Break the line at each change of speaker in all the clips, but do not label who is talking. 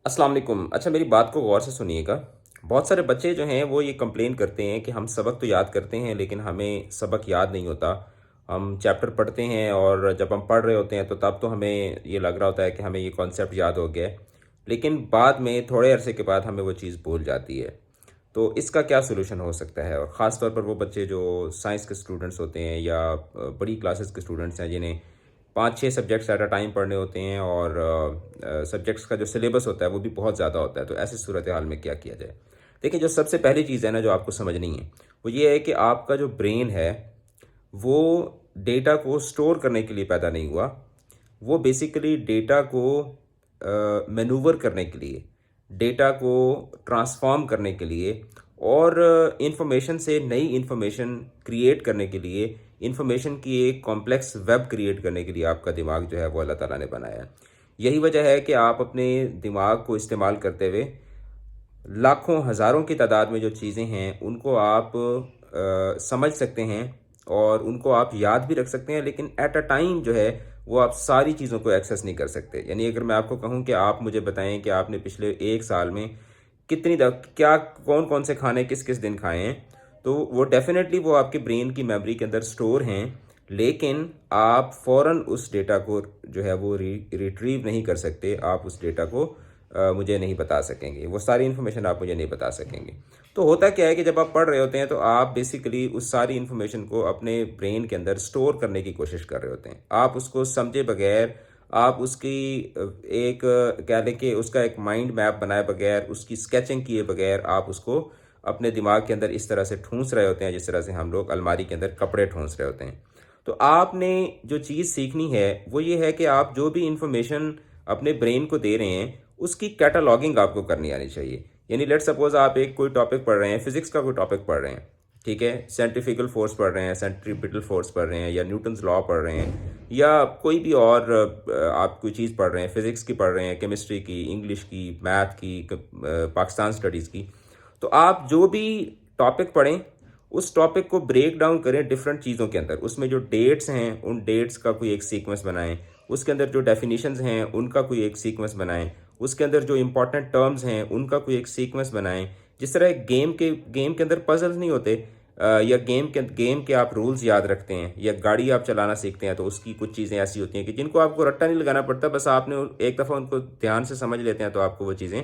अस्सलाम वालेकुम। अच्छा, मेरी बात को गौर से सुनिएगा। बहुत सारे बच्चे जो हैं वो ये कंप्लेन करते हैं कि हम सबक तो याद करते हैं लेकिन हमें सबक याद नहीं होता। हम चैप्टर पढ़ते हैं और जब हम पढ़ रहे होते हैं तो तब तो हमें ये लग रहा होता है कि हमें ये कॉन्सेप्ट याद हो गया है। लेकिन बाद में थोड़े अरसे के बाद हमें वो चीज़ भूल जाती है। तो इसका क्या सॉल्यूशन हो सकता है? और ख़ास तौर पर वो बच्चे जो साइंस के स्टूडेंट्स होते हैं या बड़ी क्लासेस के स्टूडेंट्स हैं जिन्हें 5-6 सब्जेक्ट्स एट अ टाइम पढ़ने होते हैं और सब्जेक्ट्स का जो सिलेबस होता है वो भी बहुत ज़्यादा होता है। तो ऐसी सूरत हाल में क्या किया जाए? देखिए, जो सबसे पहली चीज़ है ना जो आपको समझनी है, वो ये है कि आपका जो ब्रेन है, वो डेटा को स्टोर करने के लिए पैदा नहीं हुआ। वो बेसिकली डेटा को मैनूवर करने के लिए, डेटा को ट्रांसफ़ॉर्म करने के लिए और इन्फॉर्मेशन से नई इन्फॉर्मेशन क्रिएट करने के लिए, इन्फॉर्मेशन की एक कॉम्प्लेक्स वेब क्रिएट करने के लिए आपका दिमाग जो है वो अल्लाह ताला ने बनाया है। यही वजह है कि आप अपने दिमाग को इस्तेमाल करते हुए लाखों, हज़ारों की तादाद में जो चीज़ें हैं, उनको आप समझ सकते हैं और उनको आप याद भी रख सकते हैं, लेकिन एट अ टाइम जो है, वो आप सारी चीज़ों को एक्सेस नहीं कर सकते। यानी अगर मैं आपको कहूँ कि आप मुझे बताएँ कि आपने पिछले 1 साल में कितनी द क्या कौन-कौन से खाने किस-किस दिन खाए हैं, तो वो डेफ़िनेटली वो आपके ब्रेन की मेमोरी के अंदर स्टोर हैं, लेकिन आप फ़ौरन उस डेटा को जो है वो रिट्रीव नहीं कर सकते। आप उस डेटा को मुझे नहीं बता सकेंगे, वो सारी इन्फॉर्मेशन आप मुझे नहीं बता सकेंगे। तो होता क्या है कि जब आप पढ़ रहे होते हैं तो आप बेसिकली उस सारी इन्फॉर्मेशन को अपने ब्रेन के अंदर स्टोर करने की कोशिश कर रहे होते हैं। आप उसको समझे बगैर, आप उसकी एक कह लें कि उसका एक माइंड मैप बनाए बगैर, उसकी स्केचिंग किए बगैर आप उसको अपने दिमाग के अंदर इस तरह से ठूँस रहे होते हैं जिस तरह से हम लोग अलमारी के अंदर कपड़े ठूँस रहे होते हैं। तो आपने जो चीज़ सीखनी है वो ये है कि आप जो भी इन्फॉर्मेशन अपने ब्रेन को दे रहे हैं, उसकी कैटालॉगिंग आपको करनी आनी चाहिए। यानी लेट्स सपोज़ आप एक कोई टॉपिक पढ़ रहे हैं, फिज़िक्स का कोई टॉपिक पढ़ रहे हैं, ठीक है? सेंट्रीफ्यूगल फ़ोर्स पढ़ रहे हैं, सेंट्रीपिटल फ़ोर्स पढ़ रहे हैं या न्यूटन्स लॉ पढ़ रहे हैं या कोई भी और आप कोई चीज़ पढ़ रहे हैं, फिज़िक्स की पढ़ रहे हैं, केमिस्ट्री की, इंग्लिश की, मैथ की, पाकिस्तान स्टडीज़ की। तो आप जो भी टॉपिक पढ़ें, उस टॉपिक को ब्रेक डाउन करें डिफरेंट चीज़ों के अंदर। उसमें जो डेट्स हैं, उन डेट्स का कोई एक सीक्वेंस बनाएँ। उसके अंदर जो डेफिनिशंस हैं, उनका कोई एक सीक्वेंस बनाएँ। उसके अंदर जो इम्पोर्टेंट टर्म्स हैं, उनका कोई एक सीक्वेंस बनाएँ। जिस तरह एक गेम के अंदर पज़ल्स नहीं होते, या गेम के आप रूल्स याद रखते हैं या गाड़ी आप चलाना सीखते हैं, तो उसकी कुछ चीज़ें ऐसी होती हैं कि जिनको आपको रट्टा नहीं लगाना पड़ता, बस आपने एक दफ़ा उनको ध्यान से समझ लेते हैं, तो आपको वो चीज़ें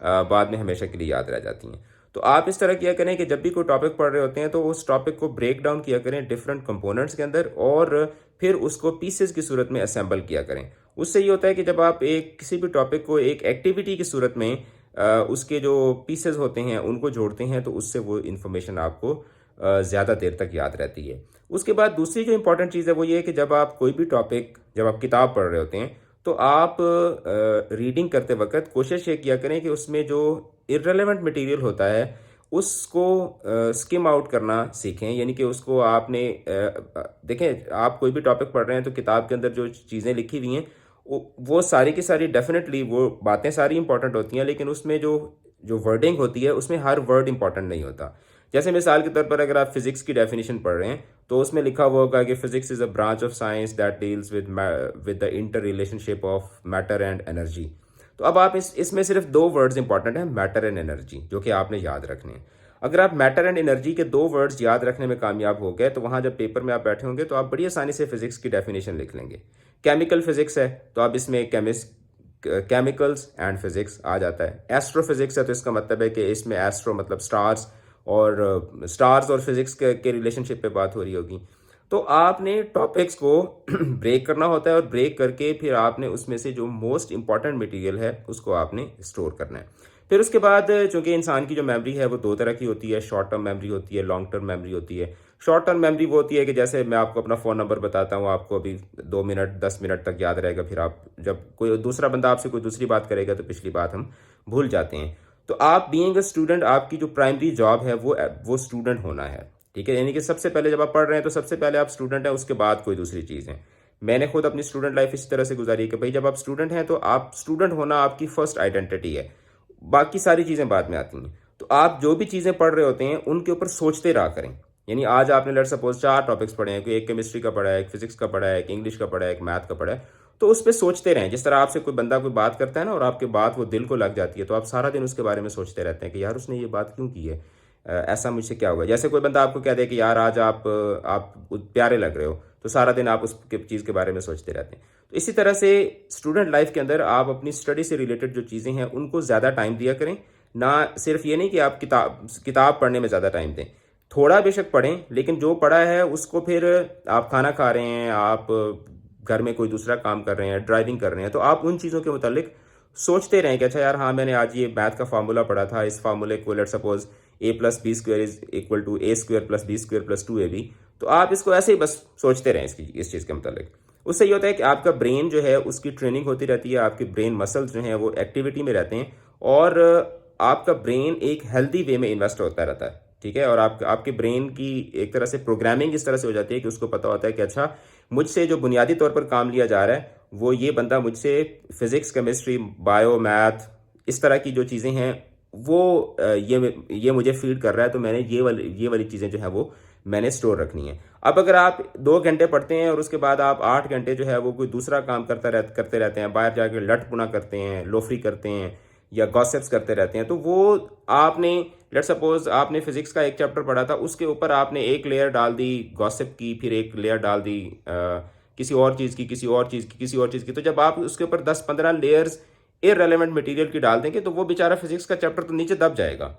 बाद में हमेशा के लिए याद रह जाती हैं। तो आप इस तरह किया करें कि जब भी कोई टॉपिक पढ़ रहे होते हैं तो उस टॉपिक को ब्रेक डाउन किया करें डिफरेंट कंपोनेंट्स के अंदर और फिर उसको पीसेस की सूरत में असेंबल किया करें। उससे ये होता है कि जब आप एक किसी भी टॉपिक को एक एक्टिविटी की सूरत में उसके जो पीसेस होते हैं उनको जोड़ते हैं, तो उससे वो इन्फॉर्मेशन आपको ज़्यादा देर तक याद रहती है। उसके बाद दूसरी जो इम्पोर्टेंट चीज़ है वो ये है कि जब आप कोई भी टॉपिक जब आप किताब पढ़ रहे होते हैं, तो आप रीडिंग करते वक़्त कोशिश ये किया करें कि उसमें जो इर्रेलेवेंट मटेरियल होता है, उसको स्किम आउट करना सीखें। यानी कि उसको आपने देखें, आप कोई भी टॉपिक पढ़ रहे हैं तो किताब के अंदर जो चीज़ें लिखी हुई हैं, वो सारी की सारी डेफ़िनेटली वो बातें सारी इम्पोर्टेंट होती हैं, लेकिन उसमें जो जो वर्डिंग होती है, उसमें हर वर्ड इम्पोर्टेंट नहीं होता। जैसे मिसाल के तौर पर अगर आप फिज़िक्स की डेफ़िनिशन पढ़ रहे हैं, तो उसमें लिखा हुआ होगा कि physics is a branch of science that deals with the inter relationship of matter and energy. तो अब आप इसमें सिर्फ 2 वर्ड्स इंपॉर्टेंट हैं, मैटर एंड एनर्जी, जो कि आपने याद रखने हैं। अगर आप मैटर एंड एनर्जी के 2 वर्ड्स याद रखने में कामयाब हो गए, तो वहाँ जब पेपर में आप बैठे होंगे, तो आप बड़ी आसानी से फिज़िक्स की डेफ़िनिशन लिख लेंगे। केमिकल फिज़िक्स है, तो आप इसमें केमिकल्स एंड फिज़िक्स आ जाता है। एस्ट्रोफिज़िक्स है, तो इसका मतलब है कि इसमें एस्ट्रो मतलब स्टार्स और फिज़िक्स के रिलेशनशिप पे बात हो रही होगी। तो आपने टॉपिक्स को ब्रेक करना होता है और ब्रेक करके फिर आपने उसमें से जो मोस्ट इम्पॉर्टेंट मटेरियल है उसको आपने स्टोर करना है। फिर उसके बाद चूंकि इंसान की जो मेमोरी है वो दो तरह की होती है, शॉर्ट टर्म मेमोरी होती है, लॉन्ग टर्म मेमोरी होती है। शॉर्ट टर्म मेमोरी वो होती है कि जैसे मैं आपको अपना फ़ोन नंबर बताता हूँ, आपको अभी 2 मिनट 10 मिनट तक याद रहेगा, फिर आप जब कोई दूसरा बंदा आपसे कोई दूसरी बात करेगा तो पिछली बात हम भूल जाते हैं। तो आप बीइंग अ स्टूडेंट, आपकी जो प्राइमरी जॉब है वो स्टूडेंट होना है। ठीक है, यानी कि सबसे पहले जब आप पढ़ रहे हैं तो सबसे पहले आप स्टूडेंट हैं, उसके बाद कोई दूसरी चीज़ है। मैंने खुद अपनी स्टूडेंट लाइफ इस तरह से गुजारी कि भाई जब आप स्टूडेंट हैं तो आप स्टूडेंट होना आपकी फर्स्ट आइडेंटिटी है, बाकी सारी चीज़ें बाद में आती हैं। तो आप जो भी चीज़ें पढ़ रहे होते हैं उनके ऊपर सोचते रहा करें। यानी आज आपने लेट्स सपोज 4 टॉपिक्स पढ़े हैं, कोई एक केमिस्ट्री का पढ़ा है, एक फिजिक्स का पढ़ा है, एक इंग्लिश का पढ़ा है, एक मैथ का पढ़ा है। तो उस पे सोचते रहें। जिस तरह आपसे कोई बंदा कोई बात करता है ना और आपकी बात वो दिल को लग जाती है, तो आप सारा दिन उसके बारे में सोचते रहते हैं कि यार उसने ये बात क्यों की है, ऐसा मुझसे क्या होगा। जैसे कोई बंदा आपको कह दे कि यार आज आप प्यारे लग रहे हो, तो सारा दिन आप उस चीज़ के बारे में सोचते रहते हैं। तो इसी तरह से स्टूडेंट लाइफ के अंदर आप अपनी स्टडी से रिलेटेड जो चीज़ें हैं उनको ज़्यादा टाइम दिया करें। ना सिर्फ ये नहीं कि आप किताब पढ़ने में ज़्यादा टाइम दें, थोड़ा बेशक पढ़ें, लेकिन जो पढ़ा है उसको फिर आप खाना खा रहे हैं, आप घर में कोई दूसरा काम कर रहे हैं, ड्राइविंग कर रहे हैं, तो आप उन चीज़ों के मुतालिक सोचते रहें कि अच्छा यार हाँ मैंने आज ये मैथ का फार्मूला पढ़ा था, इस फार्मूले को let suppose a+b² is equal to a² + b² + 2ab। तो आप इसको ऐसे ही बस सोचते रहें इस चीज़ के मुतालिक। उससे ये होता है कि आपका ब्रेन जो है उसकी ट्रेनिंग होती रहती है, आपके ब्रेन मसल्स जो हैं वो एक्टिविटी में रहते हैं, और आपका ब्रेन एक हेल्दी वे में इन्वेस्ट होता रहता है, ठीक है। और आपके ब्रेन की एक तरह से प्रोग्रामिंग इस तरह से हो जाती है कि उसको पता होता है कि अच्छा मुझसे जो बुनियादी तौर पर काम लिया जा रहा है वो ये बंदा मुझसे फिजिक्स, केमिस्ट्री, बायो, मैथ, इस तरह की जो चीज़ें हैं वो ये मुझे फीड कर रहा है, तो मैंने ये वाली चीज़ें जो है वो मैंने स्टोर रखनी है। अब अगर आप 2 घंटे पढ़ते हैं और उसके बाद आप 8 घंटे जो है वो कोई दूसरा काम करते रहते हैं, बाहर जाकर लटपुना करते हैं, लोफरी करते हैं या गॉसिप्स करते रहते हैं, तो वो आपने लेट्स सपोज आपने फिजिक्स का एक चैप्टर पढ़ा था, उसके ऊपर आपने एक लेयर डाल दी गॉसिप की, फिर एक लेयर डाल दी किसी और चीज़ की, किसी और चीज़ की, किसी और चीज़ की। तो जब आप उसके ऊपर 10-15 लेयर्स इररेलेवेंट मटेरियल की डाल देंगे तो वो बेचारा फिजिक्स का चैप्टर तो नीचे दब जाएगा,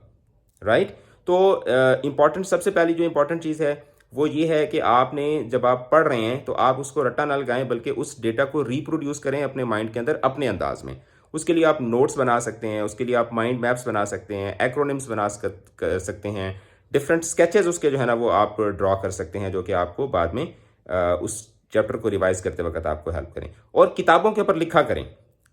राइट। तो इंपॉर्टेंट सबसे पहली जो इंपॉर्टेंट चीज़ है वो ये है कि आपने जब आप पढ़ रहे हैं तो आप उसको रट्टा ना लगाएं, बल्कि उस डेटा को रिप्रोड्यूस करें अपने माइंड के अंदर अपने अंदाज में। उसके लिए आप नोट्स बना सकते हैं, उसके लिए आप माइंड मैप्स बना सकते हैं, एक्रोनिम्स कर सकते हैं, डिफरेंट स्केचेस उसके जो है ना वो आप ड्रॉ कर सकते हैं, जो कि आपको बाद में उस चैप्टर को रिवाइज करते वक्त आपको हेल्प करें। और किताबों के ऊपर लिखा करें,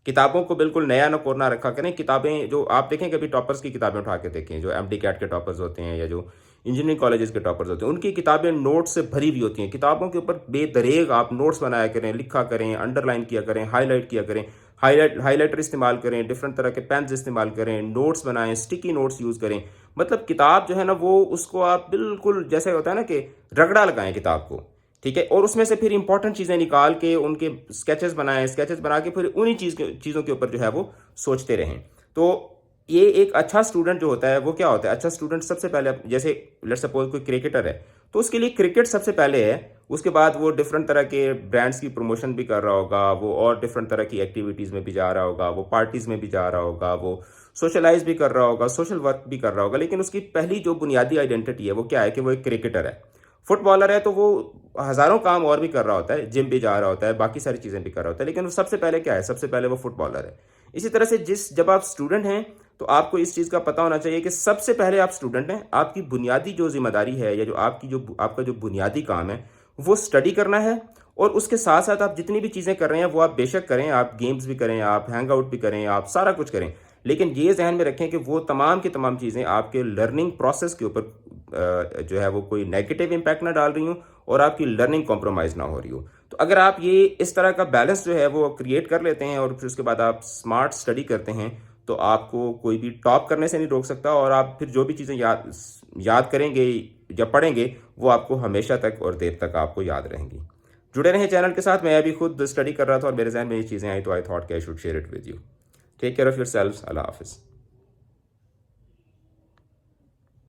किताबों को बिल्कुल नया न कोरना रखा करें। किताबें जो आप देखें, कभी टॉपर्स की किताबें उठा के देखें, जो एमडी कैट के टॉपर्स होते हैं या जो इंजीनियरिंग कॉलेजेस के टॉपर्स होते हैं, उनकी किताबें नोट्स से भरी हुई होती हैं। किताबों के ऊपर बेदरेग आप नोट्स बनाया करें, लिखा करें, अंडरलाइन किया करें, हाईलाइट किया करें, हाईलाइटर इस्तेमाल करें, डिफरेंट तरह के पेन्स इस्तेमाल करें, नोट्स बनाएं, स्टिकी नोट्स यूज़ करें। मतलब किताब जो है ना वो उसको आप बिल्कुल जैसे होता है ना कि रगड़ा लगाएं किताब को, ठीक है। और उसमें से फिर इंपॉर्टेंट चीज़ें निकाल के उनके स्केचेस बनाएं, स्केचेस बना के फिर उन्हीं चीज़ों के ऊपर जो है वो सोचते रहें। तो ये एक अच्छा स्टूडेंट जो होता है वो क्या होता है, अच्छा स्टूडेंट सबसे पहले जैसे लेट्स सपोज कोई क्रिकेटर है तो उसके लिए क्रिकेट सबसे पहले है, उसके बाद वो डिफरेंट तरह के ब्रांड्स की प्रमोशन भी कर रहा होगा, वो और डिफरेंट तरह की एक्टिविटीज़ में भी जा रहा होगा, वो पार्टीज़ में भी जा रहा होगा, वो सोशलाइज भी कर रहा होगा, सोशल वर्क भी कर रहा होगा, लेकिन उसकी पहली जो बुनियादी आइडेंटिटी है वो क्या है कि वो एक क्रिकेटर है। फुटबॉलर है तो वो हज़ारों काम और भी कर रहा होता है, जिम भी जा रहा होता है, बाकी सारी चीज़ें भी कर रहा होता है, लेकिन वो सबसे पहले क्या है, सबसे पहले वो फुटबॉलर है। इसी तरह से जब आप स्टूडेंट हैं तो आपको इस चीज़ का पता होना चाहिए कि सबसे पहले आप स्टूडेंट हैं, आपकी बुनियादी जो जिम्मेदारी है या जो आपका जो बुनियादी काम है वो स्टडी करना है। और उसके साथ साथ आप जितनी भी चीज़ें कर रहे हैं वो आप बेशक करें, आप गेम्स भी करें, आप हैंग आउट भी करें, आप सारा कुछ करें, लेकिन ये जहन में रखें कि वो तमाम की तमाम चीज़ें आपके लर्निंग प्रोसेस के ऊपर जो है वो कोई नेगेटिव इम्पैक्ट ना डाल रही हूँ और आपकी लर्निंग कॉम्प्रोमाइज़ ना हो रही हो। तो अगर आप ये इस तरह का बैलेंस जो है वो क्रिएट कर लेते हैं और फिर उसके बाद आप स्मार्ट स्टडी करते हैं, तो आपको कोई भी टॉप करने से नहीं रोक सकता, और आप फिर जो भी चीज़ें याद करेंगे या पढ़ेंगे वो आपको हमेशा तक और देर तक आपको याद रहेंगी। जुड़े रहें चैनल के साथ। मैं अभी खुद स्टडी कर रहा था और मेरे जहन में ये चीज़ें आई तो आई थॉट कि I should share it with you. Take care of yourselves. अल्लाह हाफ़िज़।